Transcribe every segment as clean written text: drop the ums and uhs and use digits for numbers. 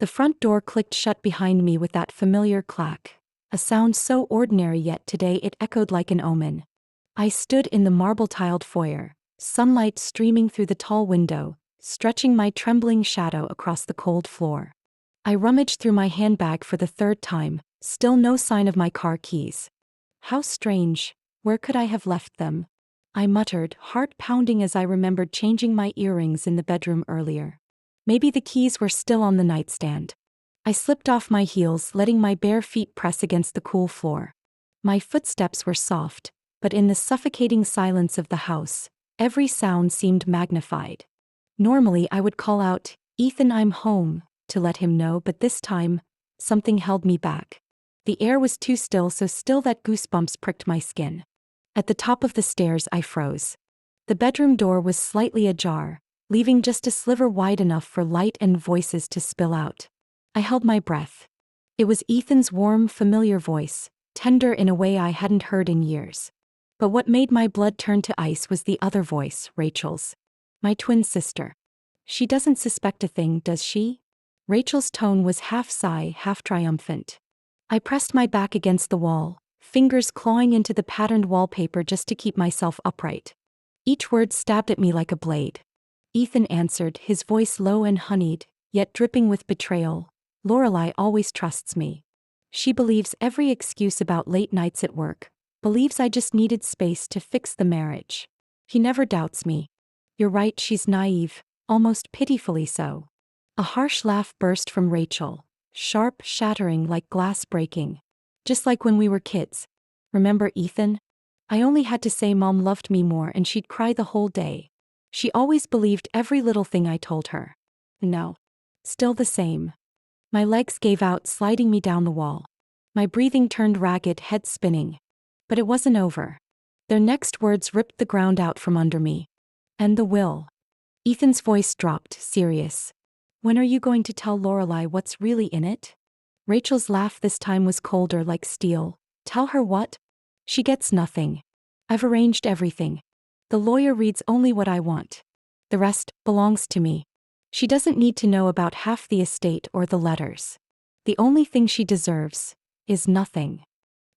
The front door clicked shut behind me with that familiar clack, a sound so ordinary yet today it echoed like an omen. I stood in the marble-tiled foyer, sunlight streaming through the tall window, stretching my trembling shadow across the cold floor. I rummaged through my handbag for the third time, still no sign of my car keys. How strange, where could I have left them? I muttered, heart pounding as I remembered changing my earrings in the bedroom earlier. Maybe the keys were still on the nightstand. I slipped off my heels, letting my bare feet press against the cool floor. My footsteps were soft, but in the suffocating silence of the house, every sound seemed magnified. Normally I would call out, "Ethan, I'm home," to let him know, but this time, something held me back. The air was too still, so still that goosebumps pricked my skin. At the top of the stairs I froze. The bedroom door was slightly ajar, leaving just a sliver wide enough for light and voices to spill out. I held my breath. It was Ethan's warm, familiar voice, tender in a way I hadn't heard in years. But what made my blood turn to ice was the other voice, Rachel's. My twin sister. She doesn't suspect a thing, does she? Rachel's tone was half sigh, half triumphant. I pressed my back against the wall, fingers clawing into the patterned wallpaper just to keep myself upright. Each word stabbed at me like a blade. Ethan answered, his voice low and honeyed, yet dripping with betrayal. "Lorelai always trusts me. She believes every excuse about late nights at work, believes I just needed space to fix the marriage. He never doubts me. You're right, she's naive, almost pitifully so." A harsh laugh burst from Rachel, sharp, shattering like glass breaking. "Just like when we were kids. Remember Ethan? I only had to say Mom loved me more and she'd cry the whole day. She always believed every little thing I told her. No. Still the same." My legs gave out, sliding me down the wall. My breathing turned ragged, head spinning. But it wasn't over. Their next words ripped the ground out from under me. "And the will." Ethan's voice dropped, serious. "When are you going to tell Lorelai what's really in it?" Rachel's laugh this time was colder, like steel. "Tell her what? She gets nothing. I've arranged everything. The lawyer reads only what I want. The rest belongs to me. She doesn't need to know about half the estate or the letters. The only thing she deserves is nothing."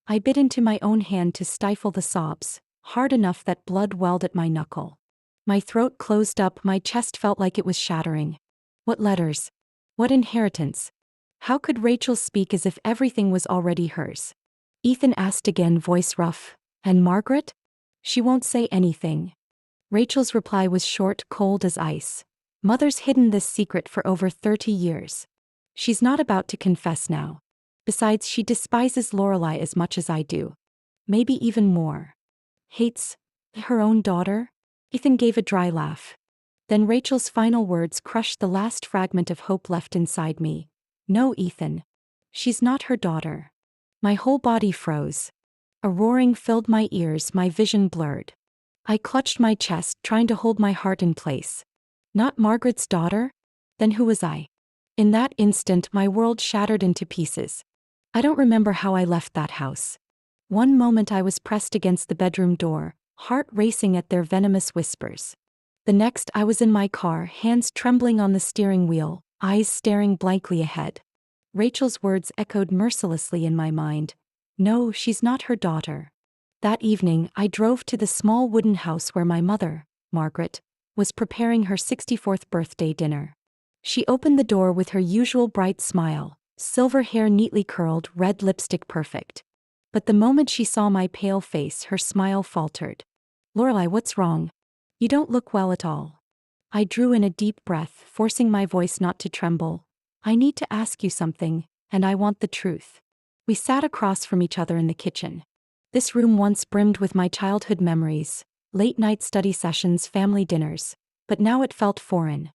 I bit into my own hand to stifle the sobs, hard enough that blood welled at my knuckle. My throat closed up, my chest felt like it was shattering. What letters? What inheritance? How could Rachel speak as if everything was already hers? Ethan asked again, voice rough. "And Margaret? She won't say anything." Rachel's reply was short, cold as ice. "Mother's hidden this secret for over 30 years. She's not about to confess now. Besides, she despises Lorelai as much as I do. Maybe even more. Hates her own daughter?" Ethan gave a dry laugh. Then Rachel's final words crushed the last fragment of hope left inside me. "No, Ethan. She's not her daughter." My whole body froze. A roaring filled my ears, my vision blurred. I clutched my chest, trying to hold my heart in place. Not Margaret's daughter? Then who was I? In that instant, my world shattered into pieces. I don't remember how I left that house. One moment I was pressed against the bedroom door, heart racing at their venomous whispers. The next I was in my car, hands trembling on the steering wheel, eyes staring blankly ahead. Rachel's words echoed mercilessly in my mind. No, she's not her daughter. That evening, I drove to the small wooden house where my mother, Margaret, was preparing her 64th birthday dinner. She opened the door with her usual bright smile, silver hair neatly curled, red lipstick perfect. But the moment she saw my pale face, her smile faltered. "Lorelai, what's wrong? You don't look well at all." I drew in a deep breath, forcing my voice not to tremble. "I need to ask you something, and I want the truth." We sat across from each other in the kitchen. This room once brimmed with my childhood memories, late-night study sessions, family dinners, but now it felt foreign.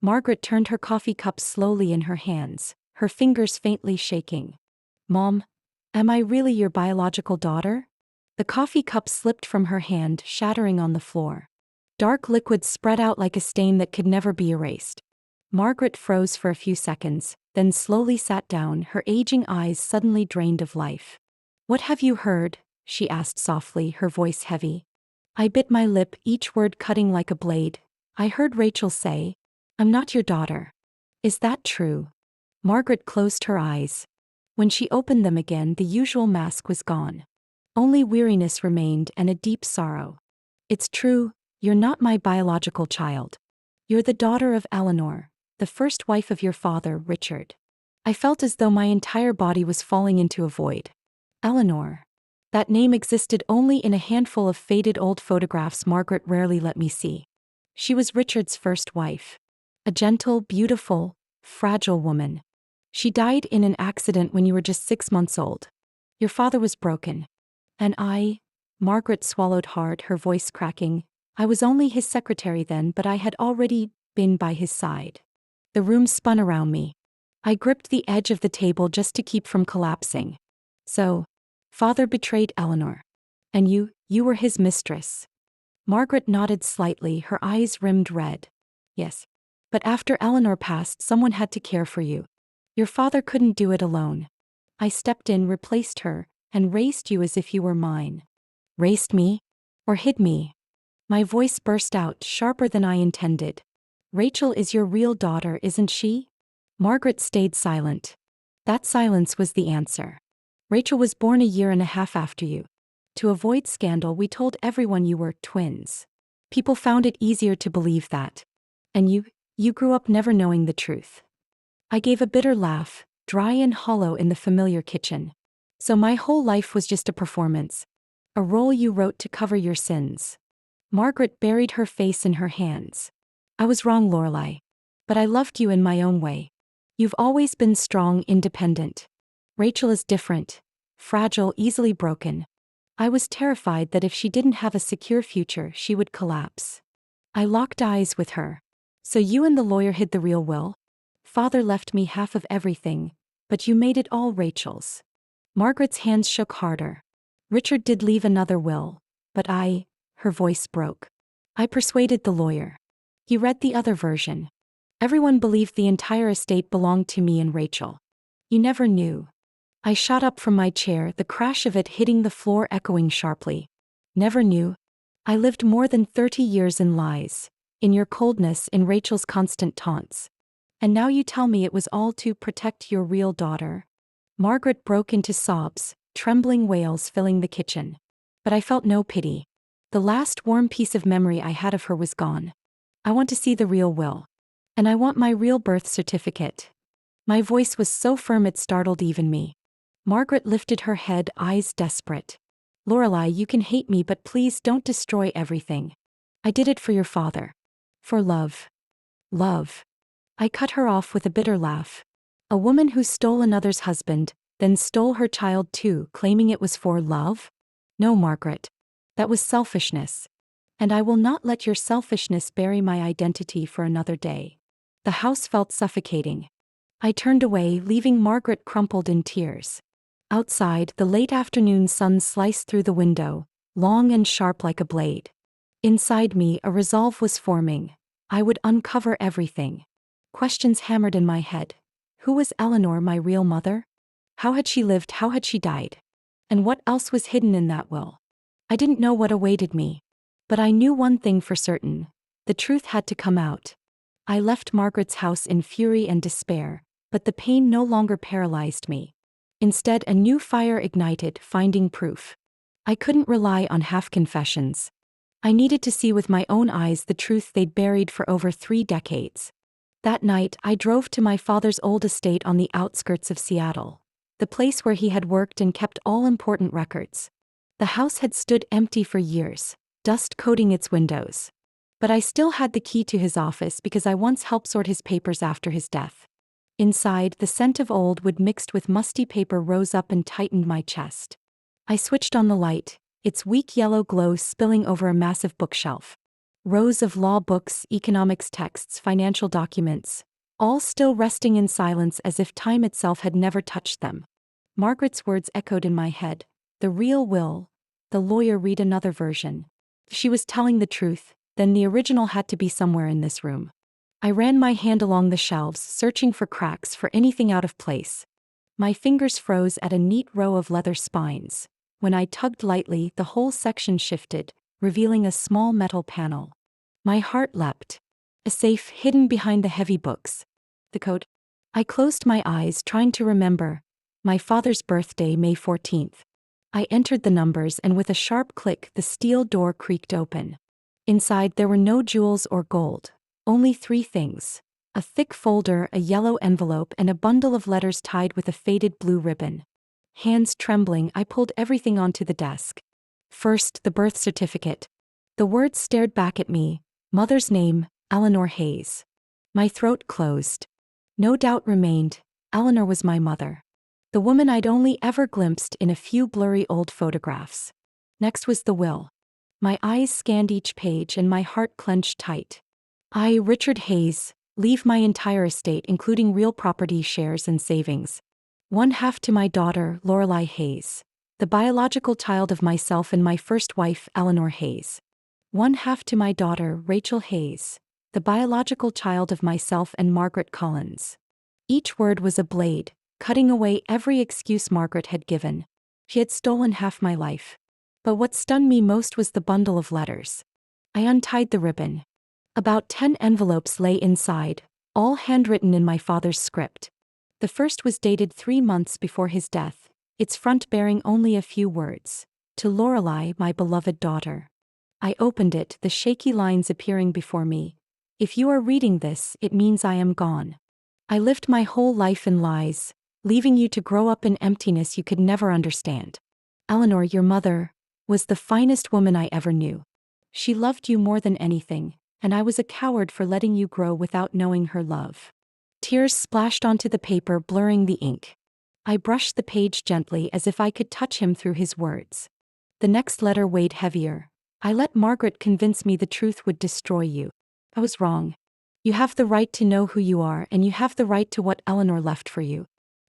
Margaret turned her coffee cup slowly in her hands, her fingers faintly shaking. "Mom, am I really your biological daughter?" The coffee cup slipped from her hand, shattering on the floor. Dark liquid spread out like a stain that could never be erased. Margaret froze for a few seconds, then slowly sat down, her aging eyes suddenly drained of life. "What have you heard?" she asked softly, her voice heavy. I bit my lip, each word cutting like a blade. "I heard Rachel say, 'I'm not your daughter.' Is that true?" Margaret closed her eyes. When she opened them again, the usual mask was gone. Only weariness remained and a deep sorrow. It's true, you're not my biological child. You're the daughter of Eleanor, the first wife of your father, Richard. I felt as though my entire body was falling into a void. Eleanor. That name existed only in a handful of faded old photographs Margaret rarely let me see. She was Richard's first wife. A gentle, beautiful, fragile woman. She died in an accident when you were just 6 months old. Your father was broken. And Margaret swallowed hard, her voice cracking. I was only his secretary then, but I had already been by his side. The room spun around me. I gripped the edge of the table just to keep from collapsing. So, father betrayed Eleanor. And you were his mistress. Margaret nodded slightly, her eyes rimmed red. Yes. But after Eleanor passed, someone had to care for you. Your father couldn't do it alone. I stepped in, replaced her, and raised you as if you were mine. Raised me? Or hid me? My voice burst out, sharper than I intended. Rachel is your real daughter, isn't she? Margaret stayed silent. That silence was the answer. Rachel was born a year and a half after you. To avoid scandal, we told everyone you were twins. People found it easier to believe that. And you grew up never knowing the truth. I gave a bitter laugh, dry and hollow in the familiar kitchen. So my whole life was just a performance. A role you wrote to cover your sins. Margaret buried her face in her hands. I was wrong, Lorelai. But I loved you in my own way. You've always been strong, independent. Rachel is different. Fragile, easily broken. I was terrified that if she didn't have a secure future, she would collapse. I locked eyes with her. So you and the lawyer hid the real will? Father left me half of everything, but you made it all Rachel's. Margaret's hands shook harder. Richard did leave another will, but her voice broke. I persuaded the lawyer. He read the other version. Everyone believed the entire estate belonged to me and Rachel. You never knew. I shot up from my chair, the crash of it hitting the floor echoing sharply. Never knew. I lived more than 30 years in lies, in your coldness, in Rachel's constant taunts. And now you tell me it was all to protect your real daughter. Margaret broke into sobs, trembling wails filling the kitchen. But I felt no pity. The last warm piece of memory I had of her was gone. I want to see the real will. And I want my real birth certificate. My voice was so firm it startled even me. Margaret lifted her head, eyes desperate. Lorelai, you can hate me, but please don't destroy everything. I did it for your father. For love. Love. I cut her off with a bitter laugh. A woman who stole another's husband, then stole her child too, claiming it was for love? No, Margaret. That was selfishness. And I will not let your selfishness bury my identity for another day. The house felt suffocating. I turned away, leaving Margaret crumpled in tears. Outside, the late afternoon sun sliced through the window, long and sharp like a blade. Inside me, a resolve was forming. I would uncover everything. Questions hammered in my head. Who was Eleanor, my real mother? How had she lived? How had she died? And what else was hidden in that will? I didn't know what awaited me. But I knew one thing for certain. The truth had to come out. I left Margaret's house in fury and despair, but the pain no longer paralyzed me. Instead, a new fire ignited, finding proof. I couldn't rely on half-confessions. I needed to see with my own eyes the truth they'd buried for over 3 decades. That night, I drove to my father's old estate on the outskirts of Seattle, the place where he had worked and kept all important records. The house had stood empty for years, dust coating its windows. But I still had the key to his office because I once helped sort his papers after his death. Inside, the scent of old wood mixed with musty paper rose up and tightened my chest. I switched on the light, its weak yellow glow spilling over a massive bookshelf. Rows of law books, economics texts, financial documents, all still resting in silence as if time itself had never touched them. Margaret's words echoed in my head. The real will. The lawyer read another version. If she was telling the truth, then the original had to be somewhere in this room. I ran my hand along the shelves, searching for cracks, for anything out of place. My fingers froze at a neat row of leather spines. When I tugged lightly, the whole section shifted, revealing a small metal panel. My heart leapt. A safe hidden behind the heavy books. The code. I closed my eyes, trying to remember. My father's birthday, May 14th. I entered the numbers, and with a sharp click, the steel door creaked open. Inside there were no jewels or gold. Only three things: a thick folder, a yellow envelope, and a bundle of letters tied with a faded blue ribbon. Hands trembling, I pulled everything onto the desk. First, the birth certificate. The words stared back at me. Mother's name, Eleanor Hayes. My throat closed. No doubt remained. Eleanor was my mother. The woman I'd only ever glimpsed in a few blurry old photographs. Next was the will. My eyes scanned each page and my heart clenched tight. I, Richard Hayes, leave my entire estate, including real property, shares, and savings. 1/2 to my daughter, Lorelei Hayes, the biological child of myself and my first wife, Eleanor Hayes. 1/2 to my daughter, Rachel Hayes, the biological child of myself and Margaret Collins. Each word was a blade, cutting away every excuse Margaret had given. She had stolen half my life. But what stunned me most was the bundle of letters. I untied the ribbon. About 10 envelopes lay inside, all handwritten in my father's script. The first was dated 3 months before his death, its front bearing only a few words: "To Lorelei, my beloved daughter." I opened it, the shaky lines appearing before me. "If you are reading this, it means I am gone. I lived my whole life in lies, leaving you to grow up in emptiness you could never understand. Eleanor, your mother, was the finest woman I ever knew. She loved you more than anything, and I was a coward for letting you grow without knowing her love." Tears splashed onto the paper, blurring the ink. I brushed the page gently, as if I could touch him through his words. The next letter weighed heavier. "I let Margaret convince me the truth would destroy you. I was wrong. You have the right to know who you are, and you have the right to what Eleanor left for you.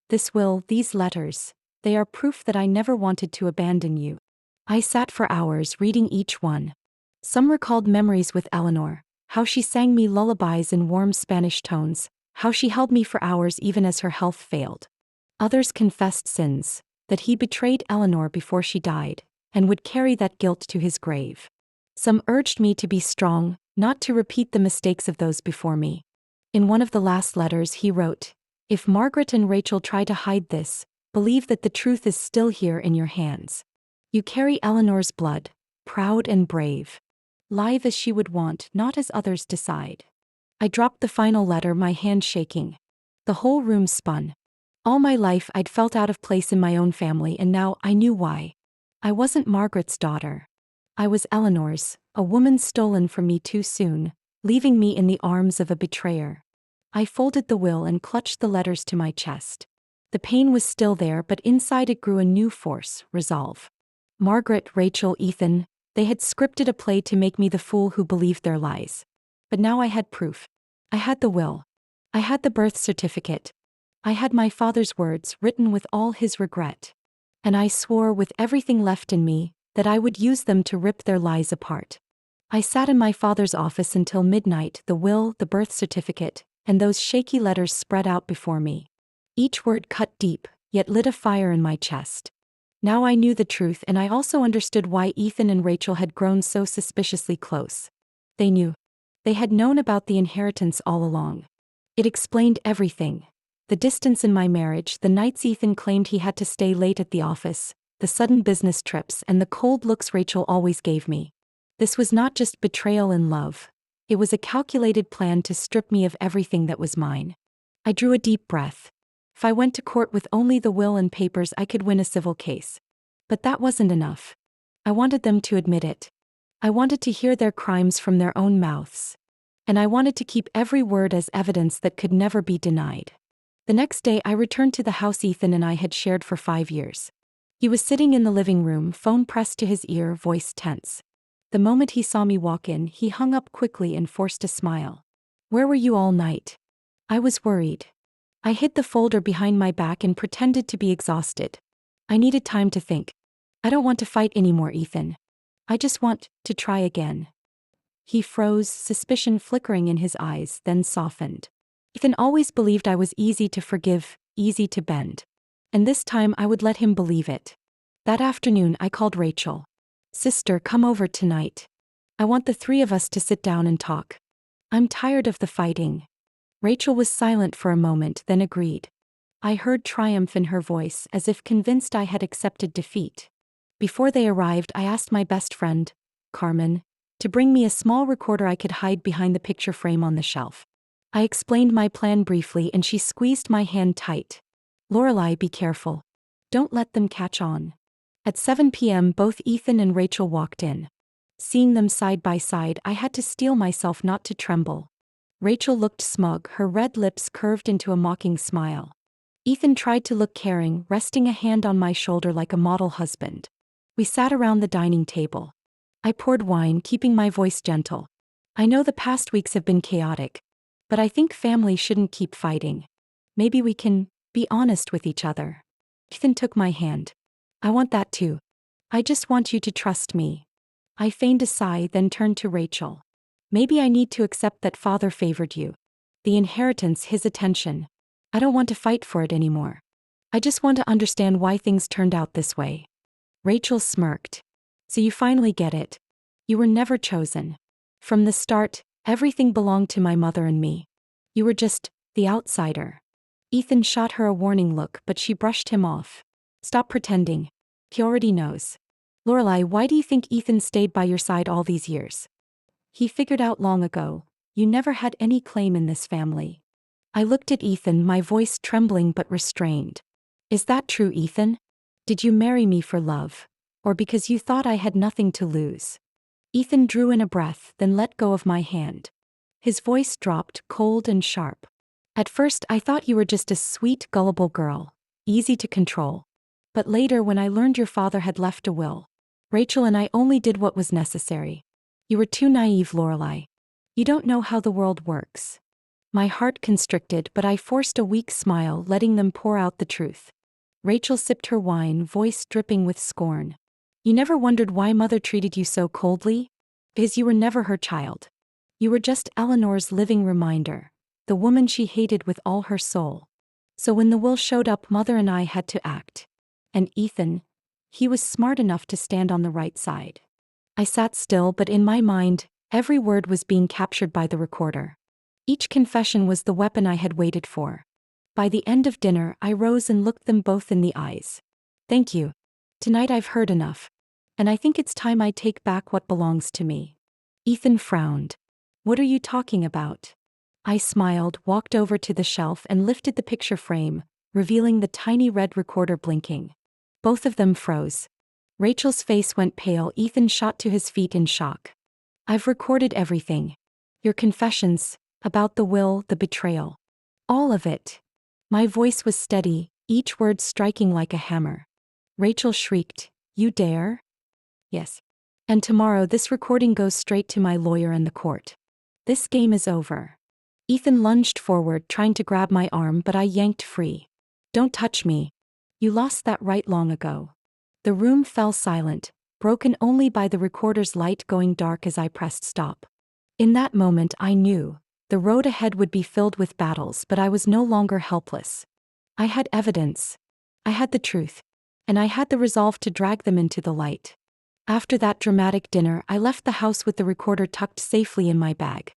This will, these letters, they are proof that I never wanted to abandon you." I sat for hours reading each one. Some recalled memories with Eleanor, how she sang me lullabies in warm Spanish tones, how she held me for hours even as her health failed. Others confessed sins, that he betrayed Eleanor before she died, and would carry that guilt to his grave. Some urged me to be strong, not to repeat the mistakes of those before me. In one of the last letters he wrote, "If Margaret and Rachel try to hide this, believe that the truth is still here in your hands. You carry Eleanor's blood, proud and brave. Live as she would want, not as others decide." I dropped the final letter, my hand shaking. The whole room spun. All my life I'd felt out of place in my own family, and now I knew why. I wasn't Margaret's daughter. I was Eleanor's, a woman stolen from me too soon, leaving me in the arms of a betrayer. I folded the will and clutched the letters to my chest. The pain was still there, but inside it grew a new force: resolve. Margaret, Rachel, Ethan, they had scripted a play to make me the fool who believed their lies. But now I had proof. I had the will. I had the birth certificate. I had my father's words written with all his regret. And I swore, with everything left in me, that I would use them to rip their lies apart. I sat in my father's office until midnight, the will, the birth certificate, and those shaky letters spread out before me. Each word cut deep, yet lit a fire in my chest. Now I knew the truth, and I also understood why Ethan and Rachel had grown so suspiciously close. They knew. They had known about the inheritance all along. It explained everything. The distance in my marriage, the nights Ethan claimed he had to stay late at the office, the sudden business trips, and the cold looks Rachel always gave me. This was not just betrayal in love. It was a calculated plan to strip me of everything that was mine. I drew a deep breath. If I went to court with only the will and papers, I could win a civil case. But that wasn't enough. I wanted them to admit it. I wanted to hear their crimes from their own mouths. And I wanted to keep every word as evidence that could never be denied. The next day I returned to the house Ethan and I had shared for 5 years. He was sitting in the living room, phone pressed to his ear, voice tense. The moment he saw me walk in, he hung up quickly and forced a smile. "Where were you all night?" I was worried. I hid the folder behind my back and pretended to be exhausted. "I needed time to think. I don't want to fight anymore, Ethan. I just want to try again." He froze, suspicion flickering in his eyes, then softened. Ethan always believed I was easy to forgive, easy to bend. And this time I would let him believe it. That afternoon I called Rachel. "Sister, come over tonight. I want the 3 of us to sit down and talk. I'm tired of the fighting." Rachel was silent for a moment, then agreed. I heard triumph in her voice, as if convinced I had accepted defeat. Before they arrived, I asked my best friend, Carmen, to bring me a small recorder I could hide behind the picture frame on the shelf. I explained my plan briefly and she squeezed my hand tight. Lorelai, be careful. Don't let them catch on. At 7 p.m. both Ethan and Rachel walked in. Seeing them side by side, I had to steel myself not to tremble. Rachel looked smug, her red lips curved into a mocking smile. Ethan tried to look caring, resting a hand on my shoulder like a model husband. We sat around the dining table. I poured wine, keeping my voice gentle. I know the past weeks have been chaotic, but I think family shouldn't keep fighting. Maybe we can be honest with each other. Ethan took my hand. I want that too. I just want you to trust me. I feigned a sigh, then turned to Rachel. Maybe I need to accept that father favored you. The inheritance, his attention. I don't want to fight for it anymore. I just want to understand why things turned out this way. Rachel smirked. So you finally get it. You were never chosen. From the start, everything belonged to my mother and me. You were just the outsider. Ethan shot her a warning look, but she brushed him off. Stop pretending. He already knows. Lorelai, why do you think Ethan stayed by your side all these years? He figured out long ago, you never had any claim in this family. I looked at Ethan, my voice trembling but restrained. Is that true, Ethan? Did you marry me for love? Or because you thought I had nothing to lose? Ethan drew in a breath, then let go of my hand. His voice dropped, cold and sharp. At first I thought you were just a sweet, gullible girl, easy to control. But later, when I learned your father had left a will, Rachel and I only did what was necessary. You were too naive, Lorelai. You don't know how the world works. My heart constricted, but I forced a weak smile, letting them pour out the truth. Rachel sipped her wine, voice dripping with scorn. You never wondered why mother treated you so coldly? Because you were never her child. You were just Eleanor's living reminder, the woman she hated with all her soul. So when the will showed up, mother and I had to act. And Ethan, he was smart enough to stand on the right side. I sat still, but in my mind, every word was being captured by the recorder. Each confession was the weapon I had waited for. By the end of dinner, I rose and looked them both in the eyes. Thank you. Tonight I've heard enough. And I think it's time I take back what belongs to me. Ethan frowned. What are you talking about? I smiled, walked over to the shelf and lifted the picture frame, revealing the tiny red recorder blinking. Both of them froze. Rachel's face went pale. Ethan shot to his feet in shock. I've recorded everything. Your confessions, about the will, the betrayal. All of it. My voice was steady, each word striking like a hammer. Rachel shrieked, You dare? Yes. And tomorrow this recording goes straight to my lawyer and the court. This game is over. Ethan lunged forward, trying to grab my arm, but I yanked free. Don't touch me. You lost that right long ago. The room fell silent, broken only by the recorder's light going dark as I pressed stop. In that moment I knew, the road ahead would be filled with battles, but I was no longer helpless. I had evidence. I had the truth. And I had the resolve to drag them into the light. After that dramatic dinner, I left the house with the recorder tucked safely in my bag.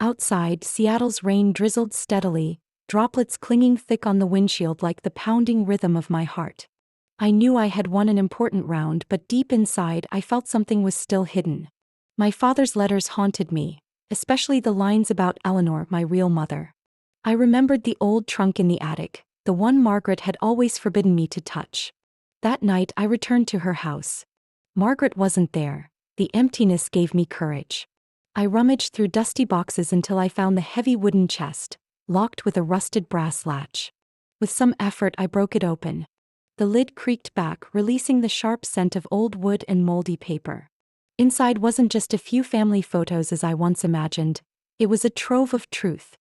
Outside, Seattle's rain drizzled steadily, droplets clinging thick on the windshield like the pounding rhythm of my heart. I knew I had won an important round, but deep inside I felt something was still hidden. My father's letters haunted me, especially the lines about Eleanor, my real mother. I remembered the old trunk in the attic, the one Margaret had always forbidden me to touch. That night I returned to her house. Margaret wasn't there. The emptiness gave me courage. I rummaged through dusty boxes until I found the heavy wooden chest, locked with a rusted brass latch. With some effort I broke it open. The lid creaked back, releasing the sharp scent of old wood and moldy paper. Inside wasn't just a few family photos as I once imagined. It was a trove of truth.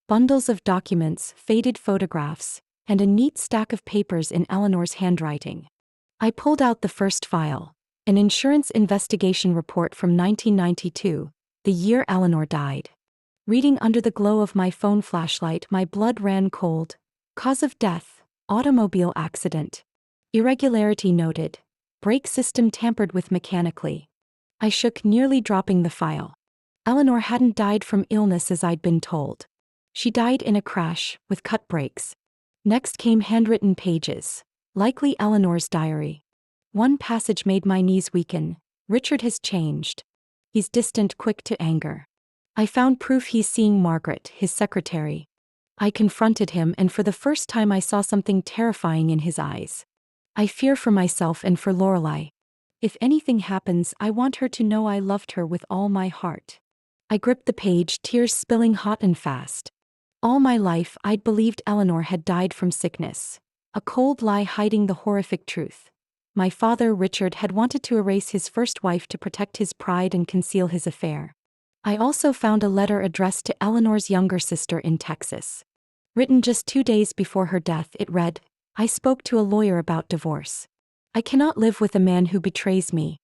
Bundles of documents, faded photographs, and a neat stack of papers in Eleanor's handwriting. I pulled out the first file, an insurance investigation report from 1992, the year Eleanor died. Reading under the glow of my phone flashlight, my blood ran cold. Cause of death, automobile accident. Irregularity noted. Brake system tampered with mechanically. I shook, nearly dropping the file. Eleanor hadn't died from illness as I'd been told. She died in a crash, with cut breaks. Next came handwritten pages, likely Eleanor's diary. One passage made my knees weaken. Richard has changed. He's distant, quick to anger. I found proof he's seeing Margaret, his secretary. I confronted him, and for the first time I saw something terrifying in his eyes. I fear for myself and for Lorelei. If anything happens, I want her to know I loved her with all my heart. I gripped the page, tears spilling hot and fast. All my life I'd believed Eleanor had died from sickness. A cold lie hiding the horrific truth. My father, Richard, had wanted to erase his first wife to protect his pride and conceal his affair. I also found a letter addressed to Eleanor's younger sister in Texas. Written just 2 days before her death, it read, "I spoke to a lawyer about divorce. I cannot live with a man who betrays me.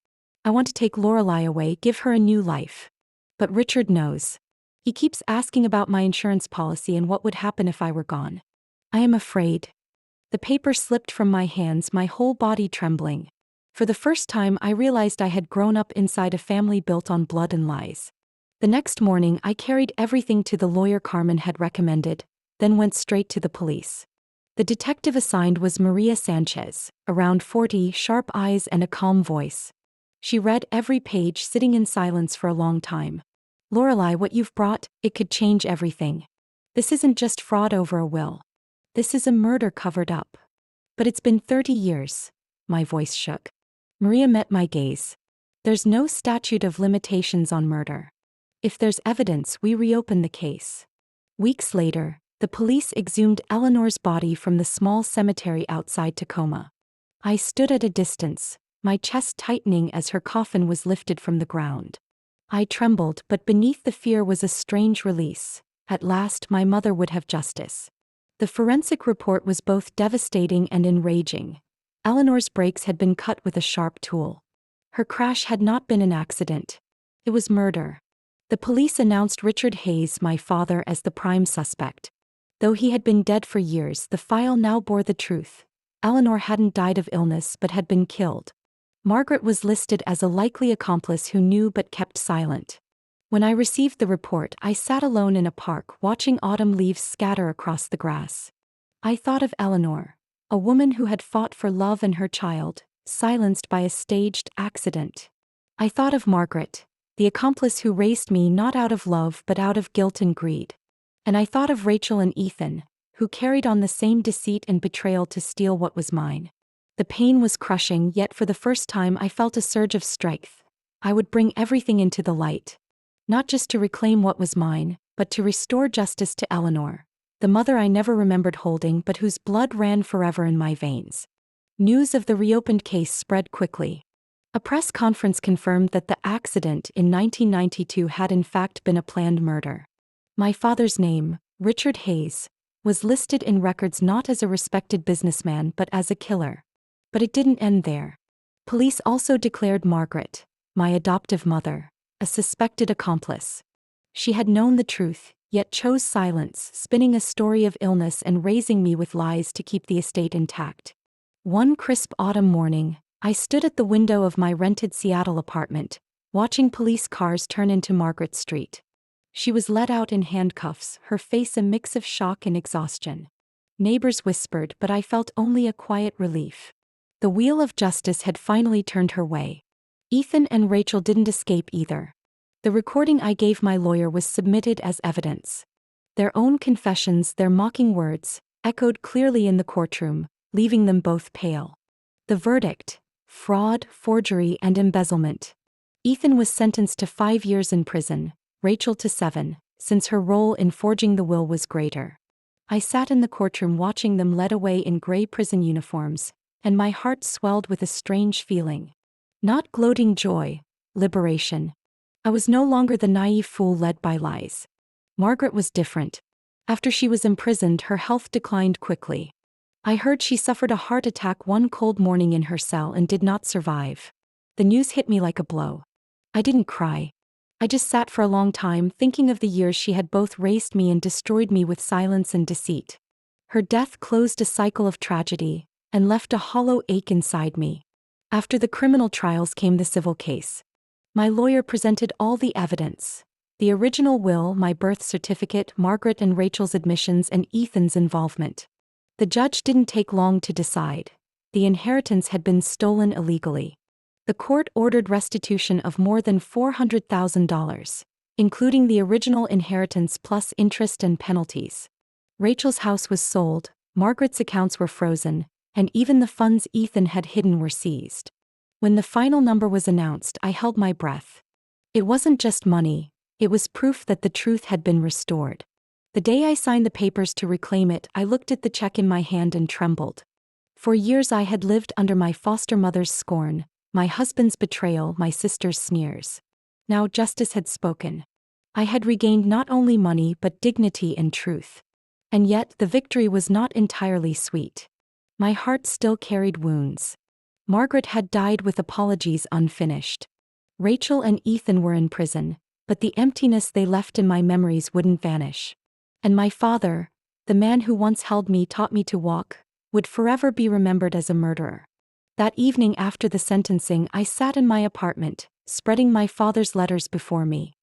I want to take Lorelei away, give her a new life. But Richard knows. He keeps asking about my insurance policy and what would happen if I were gone. I am afraid." The paper slipped from my hands, my whole body trembling. For the first time I realized I had grown up inside a family built on blood and lies. The next morning I carried everything to the lawyer Carmen had recommended, then went straight to the police. The detective assigned was Maria Sanchez, around 40, sharp eyes and a calm voice. She read every page, sitting in silence for a long time. "Lorelei, what you've brought, it could change everything. This isn't just fraud over a will. This is a murder covered up." "But it's been 30 years. My voice shook. Maria met my gaze. "There's no statute of limitations on murder. If there's evidence, we reopen the case." Weeks later, the police exhumed Eleanor's body from the small cemetery outside Tacoma. I stood at a distance, my chest tightening as her coffin was lifted from the ground. I trembled, but beneath the fear was a strange release. At last my mother would have justice. The forensic report was both devastating and enraging. Eleanor's brakes had been cut with a sharp tool. Her crash had not been an accident. It was murder. The police announced Richard Hayes, my father, as the prime suspect. Though he had been dead for years, the file now bore the truth. Eleanor hadn't died of illness but had been killed. Margaret was listed as a likely accomplice who knew but kept silent. When I received the report, I sat alone in a park watching autumn leaves scatter across the grass. I thought of Eleanor, a woman who had fought for love and her child, silenced by a staged accident. I thought of Margaret, the accomplice who raised me not out of love but out of guilt and greed. And I thought of Rachel and Ethan, who carried on the same deceit and betrayal to steal what was mine. The pain was crushing, yet for the first time I felt a surge of strength. I would bring everything into the light. Not just to reclaim what was mine, but to restore justice to Eleanor, the mother I never remembered holding but whose blood ran forever in my veins. News of the reopened case spread quickly. A press conference confirmed that the accident in 1992 had in fact been a planned murder. My father's name, Richard Hayes, was listed in records not as a respected businessman but as a killer. But it didn't end there. Police also declared Margaret, my adoptive mother, a suspected accomplice. She had known the truth, yet chose silence, spinning a story of illness and raising me with lies to keep the estate intact. One crisp autumn morning, I stood at the window of my rented Seattle apartment, watching police cars turn into Margaret Street. She was led out in handcuffs, her face a mix of shock and exhaustion. Neighbors whispered, but I felt only a quiet relief. The wheel of justice had finally turned her way. Ethan and Rachel didn't escape either. The recording I gave my lawyer was submitted as evidence. Their own confessions, their mocking words, echoed clearly in the courtroom, leaving them both pale. The verdict: fraud, forgery, and embezzlement. Ethan was sentenced to 5 years in prison, Rachel to 7, since her role in forging the will was greater. I sat in the courtroom watching them led away in gray prison uniforms, and my heart swelled with a strange feeling. Not gloating joy, liberation. I was no longer the naive fool led by lies. Margaret was different. After she was imprisoned, her health declined quickly. I heard she suffered a heart attack one cold morning in her cell and did not survive. The news hit me like a blow. I didn't cry. I just sat for a long time thinking of the years she had both raised me and destroyed me with silence and deceit. Her death closed a cycle of tragedy and left a hollow ache inside me. After the criminal trials came the civil case. My lawyer presented all the evidence. The original will, my birth certificate, Margaret and Rachel's admissions, and Ethan's involvement. The judge didn't take long to decide. The inheritance had been stolen illegally. The court ordered restitution of more than $400,000, including the original inheritance plus interest and penalties. Rachel's house was sold, Margaret's accounts were frozen, and even the funds Ethan had hidden were seized. When the final number was announced, I held my breath. It wasn't just money, it was proof that the truth had been restored. The day I signed the papers to reclaim it, I looked at the check in my hand and trembled. For years I had lived under my foster mother's scorn, my husband's betrayal, my sister's sneers. Now justice had spoken. I had regained not only money but dignity and truth. And yet the victory was not entirely sweet. My heart still carried wounds. Margaret had died with apologies unfinished. Rachel and Ethan were in prison, but the emptiness they left in my memories wouldn't vanish. And my father, the man who once held me, taught me to walk, would forever be remembered as a murderer. That evening after the sentencing, I sat in my apartment, spreading my father's letters before me.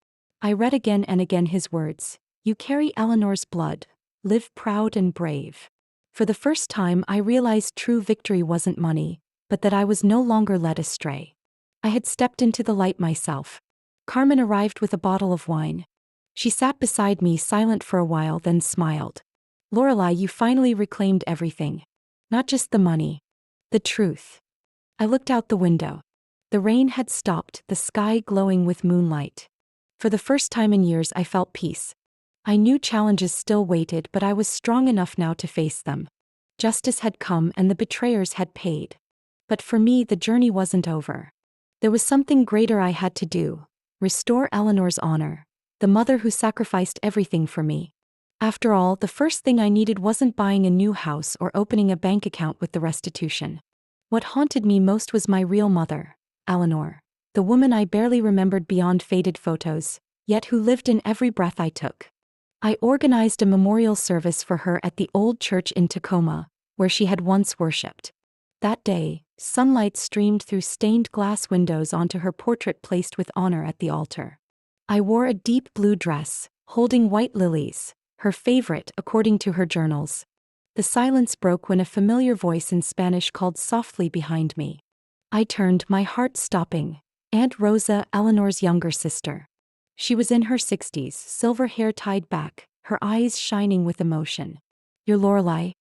I read again and again his words, "You carry Eleanor's blood. Live proud and brave." For the first time I realized true victory wasn't money, but that I was no longer led astray. I had stepped into the light myself. Carmen arrived with a bottle of wine. She sat beside me silent for a while, then smiled. "Lorelei, you finally reclaimed everything. Not just the money. The truth." I looked out the window. The rain had stopped, the sky glowing with moonlight. For the first time in years I felt peace. I knew challenges still waited, but I was strong enough now to face them. Justice had come and the betrayers had paid. But for me the journey wasn't over. There was something greater I had to do: restore Eleanor's honor, the mother who sacrificed everything for me. After all, the first thing I needed wasn't buying a new house or opening a bank account with the restitution. What haunted me most was my real mother, Eleanor, the woman I barely remembered beyond faded photos, yet who lived in every breath I took. I organized a memorial service for her at the old church in Tacoma, where she had once worshipped. That day, sunlight streamed through stained glass windows onto her portrait placed with honor at the altar. I wore a deep blue dress, holding white lilies, her favorite according to her journals. The silence broke when a familiar voice in Spanish called softly behind me. I turned, my heart stopping. Aunt Rosa, Eleanor's younger sister. She was in her 60s, silver hair tied back, her eyes shining with emotion. "You're Lorelei?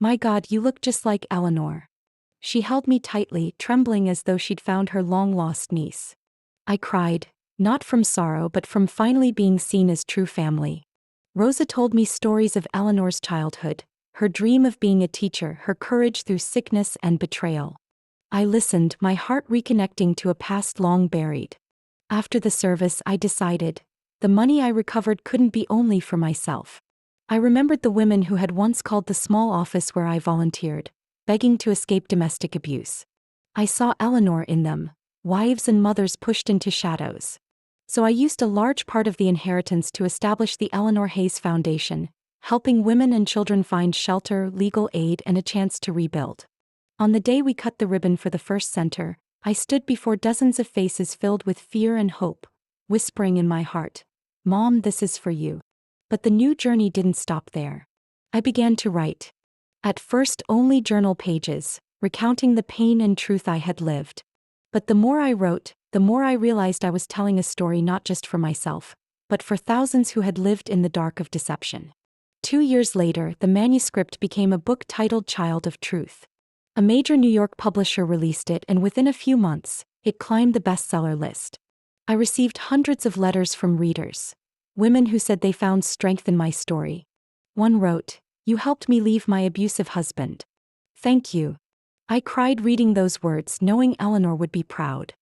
My God, you look just like Eleanor." She held me tightly, trembling as though she'd found her long-lost niece. I cried, not from sorrow but from finally being seen as true family. Rosa told me stories of Eleanor's childhood, her dream of being a teacher, her courage through sickness and betrayal. I listened, my heart reconnecting to a past long buried. After the service, I decided, the money I recovered couldn't be only for myself. I remembered the women who had once called the small office where I volunteered, begging to escape domestic abuse. I saw Eleanor in them, wives and mothers pushed into shadows. So I used a large part of the inheritance to establish the Eleanor Hayes Foundation, helping women and children find shelter, legal aid, and a chance to rebuild. On the day we cut the ribbon for the first center, I stood before dozens of faces filled with fear and hope, whispering in my heart, "Mom, this is for you." But the new journey didn't stop there. I began to write. At first only journal pages, recounting the pain and truth I had lived. But the more I wrote, the more I realized I was telling a story not just for myself, but for thousands who had lived in the dark of deception. 2 years later, the manuscript became a book titled Child of Truth. A major New York publisher released it, and within a few months, it climbed the bestseller list. I received hundreds of letters from readers, women who said they found strength in my story. One wrote, "You helped me leave my abusive husband. Thank you." I cried reading those words, knowing Eleanor would be proud.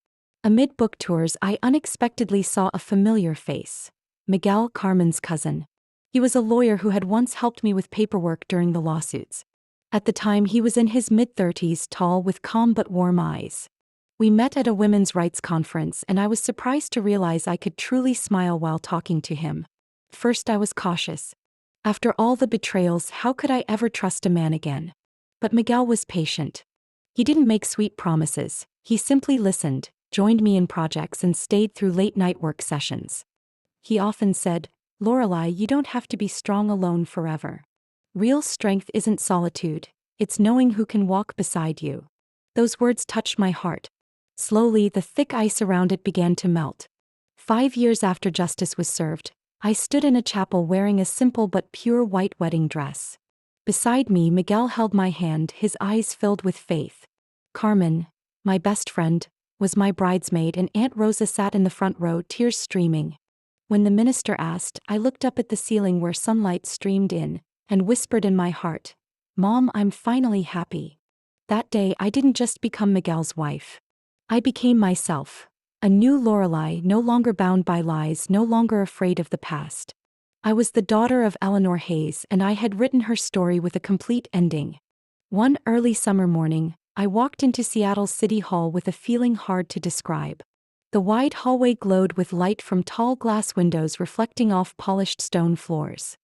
Amid book tours, I unexpectedly saw a familiar face. Miguel, Carmen's cousin. He was a lawyer who had once helped me with paperwork during the lawsuits. At the time, he was in his mid-30s, tall with calm but warm eyes. We met at a women's rights conference, and I was surprised to realize I could truly smile while talking to him. First, I was cautious. After all the betrayals, how could I ever trust a man again? But Miguel was patient. He didn't make sweet promises, he simply listened, joined me in projects, and stayed through late-night work sessions. He often said, "Lorelai, you don't have to be strong alone forever. Real strength isn't solitude, it's knowing who can walk beside you." Those words touched my heart. Slowly, the thick ice around it began to melt. 5 years after justice was served, I stood in a chapel wearing a simple but pure white wedding dress. Beside me, Miguel held my hand, his eyes filled with faith. Carmen, my best friend, was my bridesmaid, and Aunt Rosa sat in the front row, tears streaming. When the minister asked, I looked up at the ceiling where sunlight streamed in, and whispered in my heart, "Mom, I'm finally happy." That day, I didn't just become Miguel's wife. I became myself. A new Lorelai, no longer bound by lies, no longer afraid of the past. I was the daughter of Eleanor Hayes, and I had written her story with a complete ending. One early summer morning, I walked into Seattle's City Hall with a feeling hard to describe. The wide hallway glowed with light from tall glass windows reflecting off polished stone floors.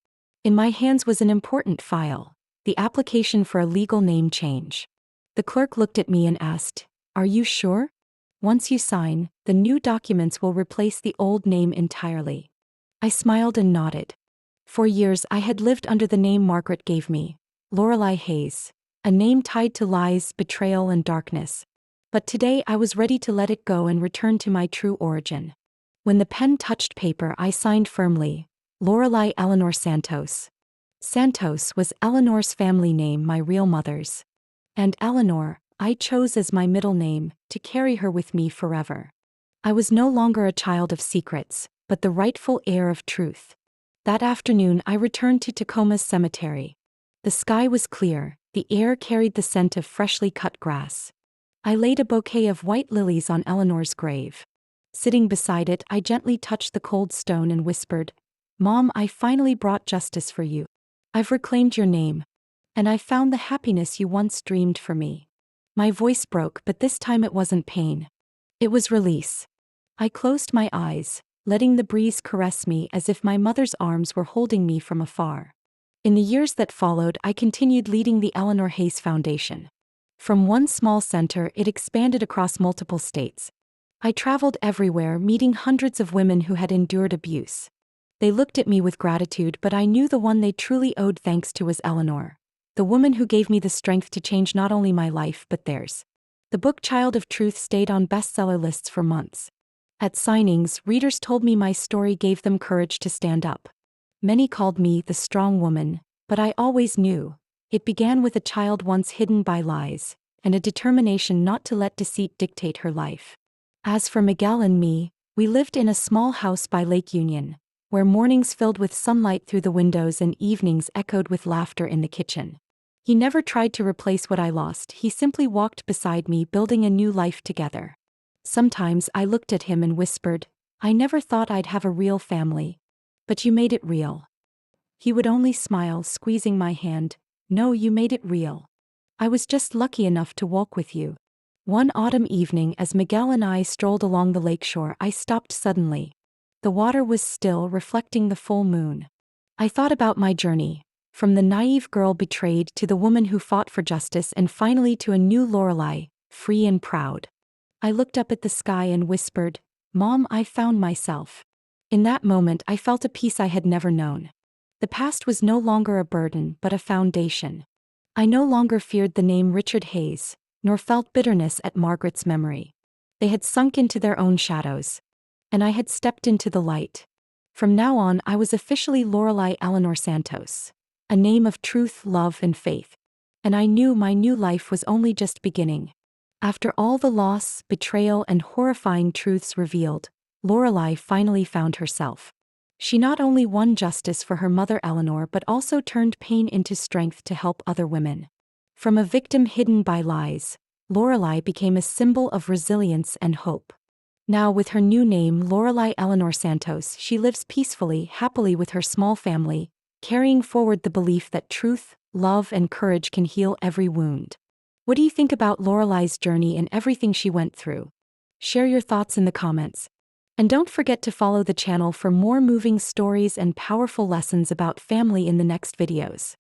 In my hands was an important file, the application for a legal name change. The clerk looked at me and asked, "Are you sure? Once you sign, the new documents will replace the old name entirely." I smiled and nodded. For years I had lived under the name Margaret gave me, Lorelai Hayes, a name tied to lies, betrayal, and darkness. But today I was ready to let it go and return to my true origin. When the pen touched paper, I signed firmly, Lorelai Eleanor Santos. Santos was Eleanor's family name, my real mother's. And Eleanor, I chose as my middle name, to carry her with me forever. I was no longer a child of secrets, but the rightful heir of truth. That afternoon I returned to Tacoma's cemetery. The sky was clear, the air carried the scent of freshly cut grass. I laid a bouquet of white lilies on Eleanor's grave. Sitting beside it, I gently touched the cold stone and whispered, "Mom, I finally brought justice for you. I've reclaimed your name. And I found the happiness you once dreamed for me." My voice broke, but this time it wasn't pain. It was release. I closed my eyes, letting the breeze caress me as if my mother's arms were holding me from afar. In the years that followed, I continued leading the Eleanor Hayes Foundation. From one small center, it expanded across multiple states. I traveled everywhere, meeting hundreds of women who had endured abuse. They looked at me with gratitude, but I knew the one they truly owed thanks to was Eleanor, the woman who gave me the strength to change not only my life but theirs. The book Child of Truth stayed on bestseller lists for months. At signings, readers told me my story gave them courage to stand up. Many called me the strong woman, but I always knew. It began with a child once hidden by lies, and a determination not to let deceit dictate her life. As for Miguel and me, we lived in a small house by Lake Union, where mornings filled with sunlight through the windows and evenings echoed with laughter in the kitchen. He never tried to replace what I lost, he simply walked beside me, building a new life together. Sometimes I looked at him and whispered, "I never thought I'd have a real family. But you made it real." He would only smile, squeezing my hand, "No, you made it real. I was just lucky enough to walk with you." One autumn evening, as Miguel and I strolled along the lakeshore, I stopped suddenly. The water was still, reflecting the full moon. I thought about my journey, from the naive girl betrayed to the woman who fought for justice, and finally to a new Lorelai, free and proud. I looked up at the sky and whispered, "Mom, I found myself." In that moment, I felt a peace I had never known. The past was no longer a burden but a foundation. I no longer feared the name Richard Hayes, nor felt bitterness at Margaret's memory. They had sunk into their own shadows, and I had stepped into the light. From now on, I was officially Lorelai Eleanor Santos, a name of truth, love, and faith. And I knew my new life was only just beginning. After all the loss, betrayal, and horrifying truths revealed, Lorelai finally found herself. She not only won justice for her mother Eleanor but also turned pain into strength to help other women. From a victim hidden by lies, Lorelai became a symbol of resilience and hope. Now, with her new name, Lorelai Eleanor Santos, she lives peacefully, happily with her small family, carrying forward the belief that truth, love, and courage can heal every wound. What do you think about Lorelai's journey and everything she went through? Share your thoughts in the comments. And don't forget to follow the channel for more moving stories and powerful lessons about family in the next videos.